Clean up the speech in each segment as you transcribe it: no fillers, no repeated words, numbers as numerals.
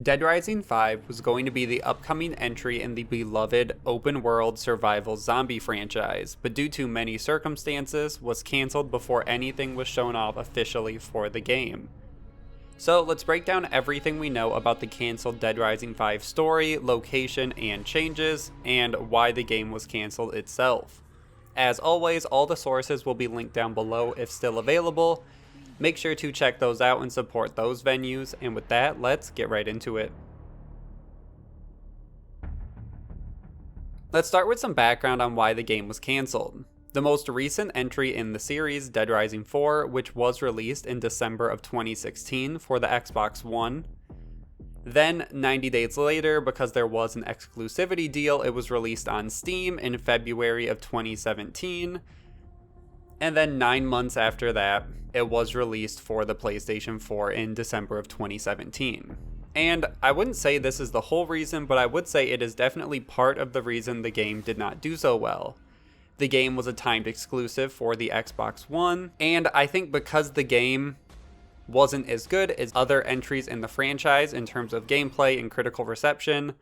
Dead Rising 5 was going to be the upcoming entry in the beloved open-world survival zombie franchise, but due to many circumstances, was cancelled before anything was shown off officially for the game. So let's break down everything we know about the cancelled Dead Rising 5 story, location, and changes, and why the game was cancelled itself. As always, all the sources will be linked down below if still available. Make sure to check those out and support those venues, and with that, let's get right into it. Let's start with some background on why the game was cancelled. The most recent entry in the series, Dead Rising 4, which was released in December of 2016 for the Xbox One. Then, 90 days later, because there was an exclusivity deal, it was released on Steam in February of 2017. And then 9 months after that, it was released for the PlayStation 4 in December of 2017. And I wouldn't say this is the whole reason, but I would say it is definitely part of the reason the game did not do so well. The game was a timed exclusive for the Xbox One, and I think because the game wasn't as good as other entries in the franchise in terms of gameplay and critical reception,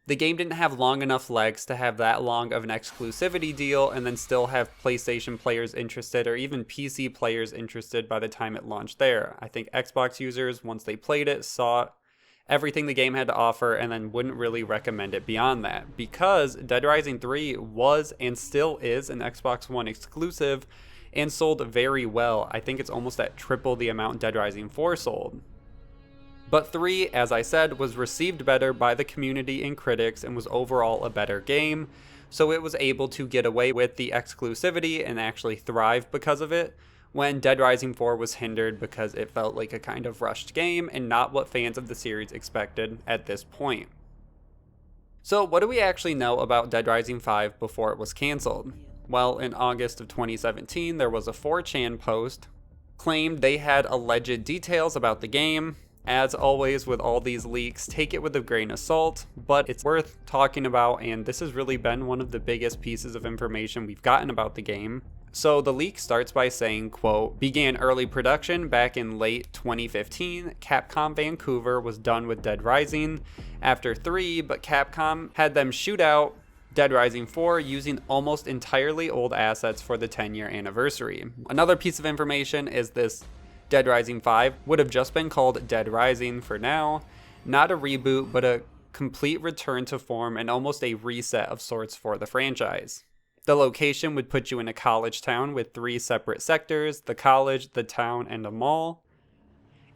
the game didn't have long enough legs to have that long of an exclusivity deal and then still have PlayStation players interested or even PC players interested by the time it launched there. I think Xbox users, once they played it, saw everything the game had to offer and then wouldn't really recommend it beyond that, because Dead Rising 3 was and still is an Xbox One exclusive and sold very well. I think it's almost at triple the amount Dead Rising 4 sold. But 3, as I said, was received better by the community and critics and was overall a better game, so it was able to get away with the exclusivity and actually thrive because of it, when Dead Rising 4 was hindered because it felt like a kind of rushed game and not what fans of the series expected at this point. So what do we actually know about Dead Rising 5 before it was cancelled? Well, in August of 2017, there was a 4chan post claimed they had alleged details about the game. As always with all these leaks, take it with a grain of salt, but it's worth talking about, and this has really been one of the biggest pieces of information we've gotten about the game. So the leak starts by saying, quote, began early production back in late 2015. Capcom Vancouver was done with Dead Rising after 3, but Capcom had them shoot out Dead Rising 4 using almost entirely old assets for the 10-year anniversary. Another piece of information is this Dead Rising 5 would have just been called Dead Rising for now, not a reboot, but a complete return to form and almost a reset of sorts for the franchise. The location would put you in a college town with 3 separate sectors: the college, the town, and a mall.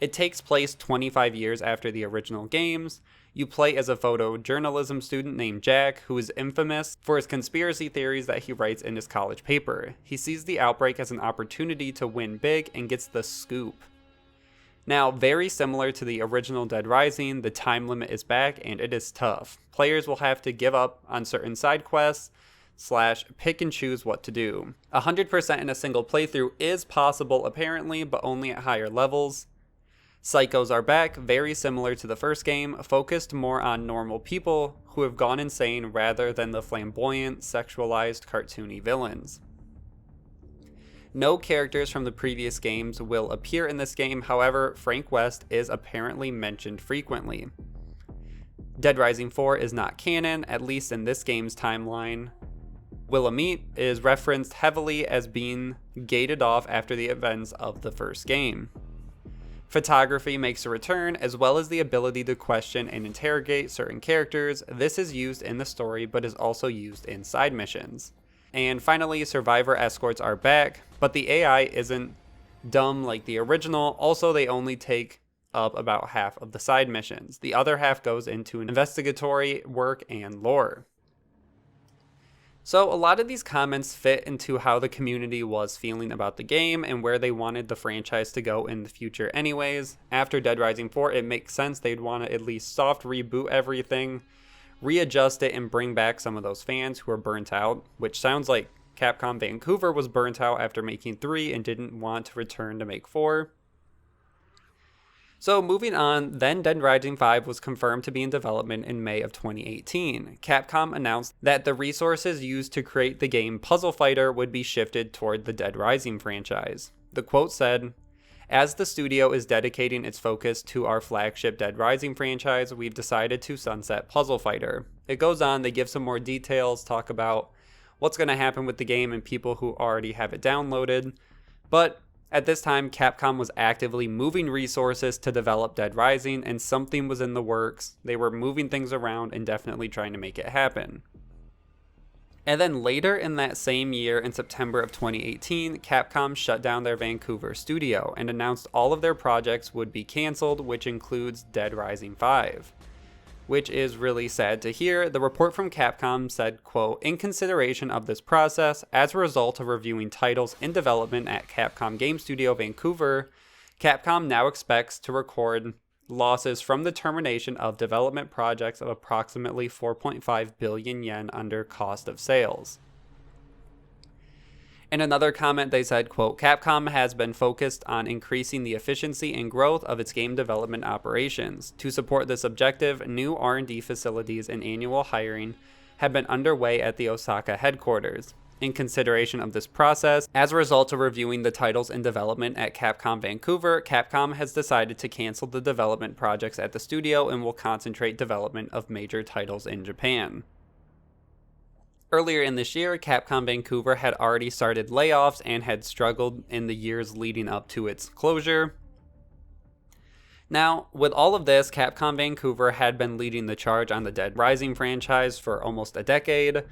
It takes place 25 years after the original games. You play as a photojournalism student named Jack, who is infamous for his conspiracy theories that he writes in his college paper. He sees the outbreak as an opportunity to win big and gets the scoop. Now, very similar to the original Dead Rising, the time limit is back and it is tough. Players will have to give up on certain side quests / pick and choose what to do. 100% in a single playthrough is possible apparently, but only at higher levels. Psychos are back, very similar to the first game, focused more on normal people who have gone insane rather than the flamboyant, sexualized, cartoony villains. No characters from the previous games will appear in this game, however, Frank West is apparently mentioned frequently. Dead Rising 4 is not canon, at least in this game's timeline. Willamette is referenced heavily as being gated off after the events of the first game. Photography makes a return, as well as the ability to question and interrogate certain characters. This is used in the story, but is also used in side missions. And finally, survivor escorts are back, but the AI isn't dumb like the original. Also, they only take up about half of the side missions. The other half goes into investigatory work and lore. So a lot of these comments fit into how the community was feeling about the game and where they wanted the franchise to go in the future anyways. After Dead Rising 4, it makes sense they'd want to at least soft reboot everything, readjust it, and bring back some of those fans who are burnt out, which sounds like Capcom Vancouver was burnt out after making 3 and didn't want to return to make 4. So moving on, then Dead Rising 5 was confirmed to be in development in May of 2018. Capcom announced that the resources used to create the game Puzzle Fighter would be shifted toward the Dead Rising franchise. The quote said, As the studio is dedicating its focus to our flagship Dead Rising franchise, we've decided to sunset Puzzle Fighter. It goes on, they give some more details, talk about what's going to happen with the game and people who already have it downloaded, but at this time, Capcom was actively moving resources to develop Dead Rising, and something was in the works. They were moving things around and definitely trying to make it happen. And then later in that same year, in September of 2018, Capcom shut down their Vancouver studio and announced all of their projects would be canceled, which includes Dead Rising 5. Which is really sad to hear. The report from Capcom said, quote, "In consideration of this process, as a result of reviewing titles in development at Capcom Game Studio Vancouver, Capcom now expects to record losses from the termination of development projects of approximately 4.5 billion yen under cost of sales." In another comment, they said, quote, "Capcom has been focused on increasing the efficiency and growth of its game development operations. To support this objective, new R&D facilities and annual hiring have been underway at the Osaka headquarters. In consideration of this process, as a result of reviewing the titles in development at Capcom Vancouver, Capcom has decided to cancel the development projects at the studio and will concentrate development of major titles in Japan." Earlier in this year, Capcom Vancouver had already started layoffs and had struggled in the years leading up to its closure. Now, with all of this, Capcom Vancouver had been leading the charge on the Dead Rising franchise for almost a decade,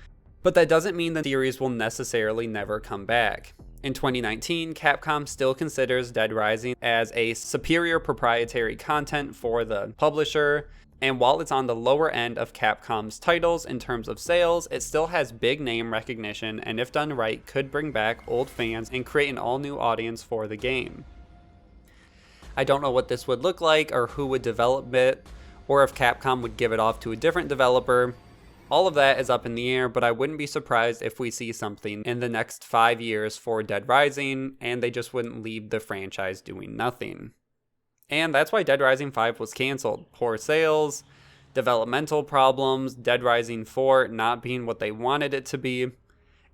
but that doesn't mean the series will necessarily never come back. In 2019, Capcom still considers Dead Rising as a superior proprietary content for the publisher, and while it's on the lower end of Capcom's titles in terms of sales, it still has big name recognition and if done right could bring back old fans and create an all new audience for the game. I don't know what this would look like or who would develop it or if Capcom would give it off to a different developer. All of that is up in the air, but I wouldn't be surprised if we see something in the next 5 years for Dead Rising and they just wouldn't leave the franchise doing nothing. And that's why Dead Rising 5 was canceled. Poor sales, developmental problems, Dead Rising 4 not being what they wanted it to be,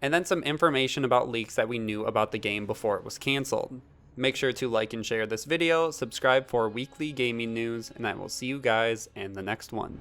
and then some information about leaks that we knew about the game before it was canceled. Make sure to like and share this video, subscribe for weekly gaming news, and I will see you guys in the next one.